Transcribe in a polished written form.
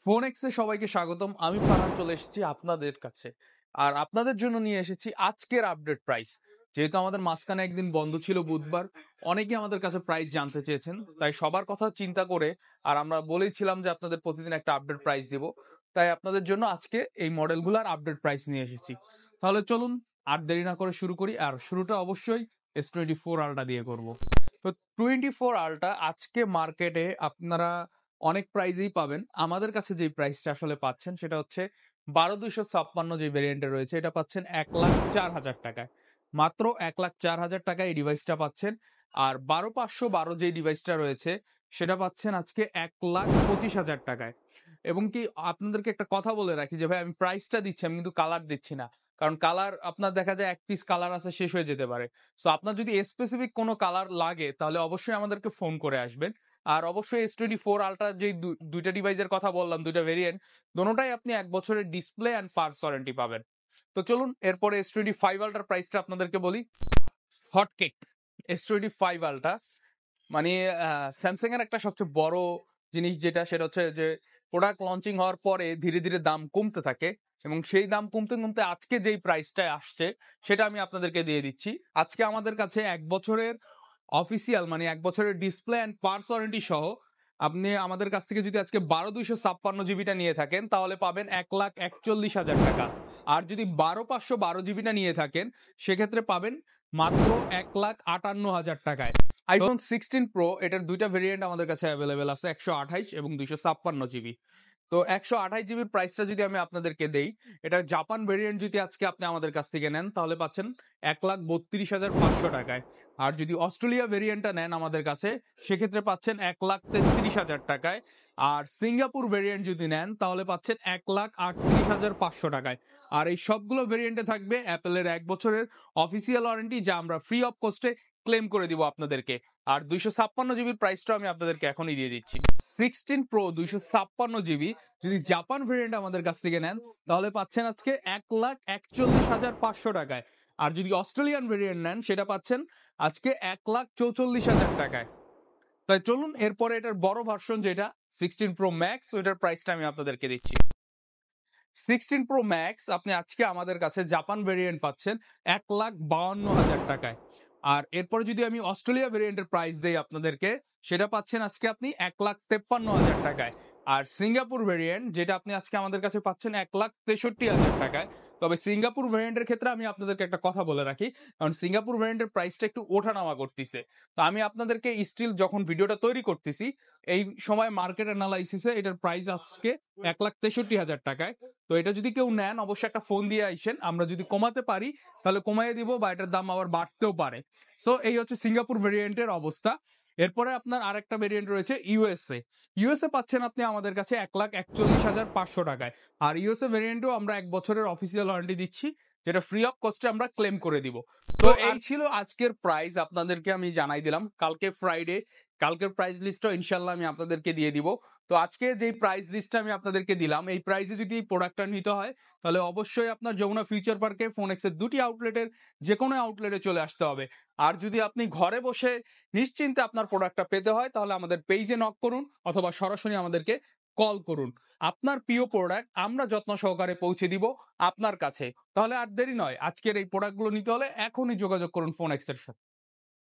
ফোনেক্সে সবাইকে স্বাগতম। আমি ফারহান চলে এসেছি আপনাদের কাছে। আর আপনাদের জন্য নিয়ে এসেছি আজকের আপডেট প্রাইস। যেহেতু আমাদের মাঝখানে একদিন বন্ধ ছিল বুধবার, অনেকেই আমাদের কাছে প্রাইস জানতে চেয়েছেন। তাই সবার কথা চিন্তা করে আর আমরা বলেইছিলাম যে আপনাদের প্রতিদিন একটা আপডেট প্রাইস দিব। তাই আপনাদের জন্য আজকে এই মডেলগুলোর আপডেট প্রাইস নিয়ে এসেছি। তাহলে চলুন আর দেরি না করে শুরু করি। আর শুরুটা অবশ্যই S24 আলট্রা দিয়ে করব। তো 24 আলট্রা আজকে মার্কেটে আপনারা অনেক প্রাইজেই পাবেন। আমাদের কাছে যে প্রাইসটা আসলে পাচ্ছেন সেটা হচ্ছে ১২,২৫৬ যে ভেরিয়েন্টে রয়েছে এটা পাচ্ছেন ১,০৪,০০০ টাকায়। মাত্র ১,০৪,০০০ টাকায় এই ডিভাইসটা পাচ্ছেন। আর ১২,৫১২ যে ডিভাইসটা রয়েছে সেটা পাচ্ছেন আজকে ১,২৫,০০০ টাকায়। এবং কি আপনাদেরকে একটা কথা বলে রাখি যে ভাই আমি প্রাইসটা দিচ্ছি, আমি কিন্তু কালার দিচ্ছি না। কারণ কালার আপনার দেখা যায় এক পিস কালার আছে, শেষ হয়ে যেতে পারে। সো আপনার যদি স্পেসিফিক কোনো কালার লাগে তাহলে অবশ্যই আমাদেরকে ফোন করে আসবেন। আর অবশ্যই S24 আলট্রা যেই দুইটা ডিভাইসের কথা বললাম, দুইটা ভেরিয়েন্ট, দোনোটাই আপনি ১ বছরের ডিসপ্লে অ্যান্ড পার্টস ওয়ারেন্টি পাবেন। তো চলুন এরপরে S25 আলট্রার প্রাইসটা আপনাদেরকে বলি। হটকেক S25 আলট্রা মানে স্যামসাং এর একটা সবচেয়ে বড় জিনিস যেটা সেটা হচ্ছে যে প্রোডাক্ট লঞ্চিং হওয়ার পরে ধীরে ধীরে দাম কমতে থাকে এবং সেই দাম কমতে কমতে আজকে যেই প্রাইসটা আসছে সেটা আমি আপনাদেরকে দিয়ে দিচ্ছি। আজকে আমাদের কাছে ১ বছরের অফিসিয়াল মানে ১ বছরের ডিসপ্লে অ্যান্ড পার্টস ওয়ারেন্টি সহ আপনি আমাদের কাছ থেকে যদি আজকে ১২,২৫৬ জিবিটা নিয়ে থাকেন তাহলে পাবেন ১,৪১,০০০ টাকা। আর যদি ১২,৫১২ জিবিটা নিয়ে থাকেন সেক্ষেত্রে পাবেন মাত্র ১,৫৮,০০০ টাকায়। আইফোন 16 প্রো এটার দুইটা ভেরিয়েন্ট আমাদের কাছে অ্যাভেলেবেল আছে, ১২৮ এবং ২৫৬ জিবি। তো ১২৮ জিবির প্রাইসটা যদি আমি আপনাদেরকে দেই, এটার জাপান ভেরিয়েন্ট যদি আজকে আপনি আমাদের কাছ থেকে নেন তাহলে পাচ্ছেন ১,৩২,৫০০ টাকায়। আর যদি অস্ট্রেলিয়া ভেরিয়েন্টটা নেন আমাদের কাছে সেক্ষেত্রে পাচ্ছেন ১,৩৩,০০০ টাকায়। আর সিঙ্গাপুর ভেরিয়েন্ট যদি নেন তাহলে পাচ্ছেন ১,৩৮,৫০০ টাকায়। আর এই সবগুলো ভেরিয়েন্টে থাকবে অ্যাপেলের ১ বছরের অফিসিয়াল ওয়ারেন্টি, যা আমরা ফ্রি অফ কস্টে ক্লেম করে দিব আপনাদেরকে। আর ২৫৬ জিবির প্রাইসটা আমি আপনাদেরকে এখনই দিয়ে দিচ্ছি। 16 প্রো ২৫৬ জিবি যদি জাপান ভেরিয়েন্ট আমাদের কাছ থেকে নেন তাহলে পাচ্ছেন আজকে ১,৪১,৫০০ টাকায়। আর যদি অস্ট্রেলিয়ান ভেরিয়েন্ট নেন সেটা পাচ্ছেন আজকে ১,৪৪,০০০ টাকায়। তাই চলুন এরপরে এটার বড় ভার্সন যেটা 16 প্রো ম্যাক্স, ওইটার প্রাইসটা আমি আপনাদেরকে দিচ্ছি। 16 প্রো ম্যাক্স আপনি আজকে আমাদের কাছে জাপান ভেরিয়েন্ট পাচ্ছেন ১,৫২,০০০ টাকায়। আর এরপরে যদি আমি অস্ট্রেলিয়া ভেরিয়েন্টের প্রাইস দেই আপনাদেরকে, সেটা পাচ্ছেন আজকে আপনি ১,৫৩,০০০ টাকায়। আর সিঙ্গাপুর ভেরিয়েন্ট যেটা আপনি আজকে আমাদের কাছে পাচ্ছেন ১,৬৩,০০০ টাকায়। তবে সিঙ্গাপুর ভেরিয়েন্টের ক্ষেত্রে আমি আপনাদেরকে একটা কথা বলে রাখি, কারণ সিঙ্গাপুর ভেরিয়েন্টের প্রাইসটা একটু ওঠানামা করতেছে। তো আমি আপনাদেরকে স্টিল যখন ভিডিওটা তৈরি করতেছি এই সময় মার্কেট অ্যানালাইসিসে এটার প্রাইস আজকে ১,৬৩,০০০ টাকায়। তো এটা যদি কেউ নেন অবশ্যই একটা ফোন দিয়ে আইসেন, আমরা যদি কমাতে পারি তাহলে কমাইয়ে দিব বা এটার দাম আবার বাড়তেও পারে। সো এই হচ্ছে সিঙ্গাপুর ভেরিয়েন্টের অবস্থা। এরপরে আপনার আরেকটা ভেরিয়েন্ট রয়েছে ইউএসএ পাচ্ছেন আপনি আমাদের কাছে ১,৪১,৫০০ টাকায়। আর ইউএসএ ভেরিয়েন্টও আমরা ১ বছরের অফিসিয়াল ওয়ারেন্টি দিচ্ছি, যেটা ফ্রি অফ কস্টে আমরা ক্লেম করে দিব। তো এই ছিল আজকের প্রাইস, আপনাদেরকে আমি জানাই দিলাম। কালকে ফ্রাইডে, কালকের প্রাইস লিস্টটা ইনশাল্লাহ আমি আপনাদেরকে দিয়ে দিব। তো আজকে যেই প্রাইস লিস্টটা আমি আপনাদেরকে দিলাম এই প্রাইসে যদি এই প্রোডাক্টটা নিতে হয় তাহলে অবশ্যই আপনার যমুনা ফিউচার পার্কে ফোনেক্সের দুটি আউটলেটের যে কোনো আউটলেটে চলে আসতে হবে। আর যদি আপনি ঘরে বসে নিশ্চিন্তে আপনার প্রোডাক্টটা পেতে হয় তাহলে আমাদের পেজে নক করুন অথবা সরাসরি আমাদেরকে কল করুন। আপনার প্রিয় প্রোডাক্ট আমরা যত্ন সহকারে পৌঁছে দিব আপনার কাছে। তাহলে আর দেরি নয়, আজকের এই প্রোডাক্টগুলো নিতে হলে এখনই যোগাযোগ করুন ফোনেক্সের সাথে।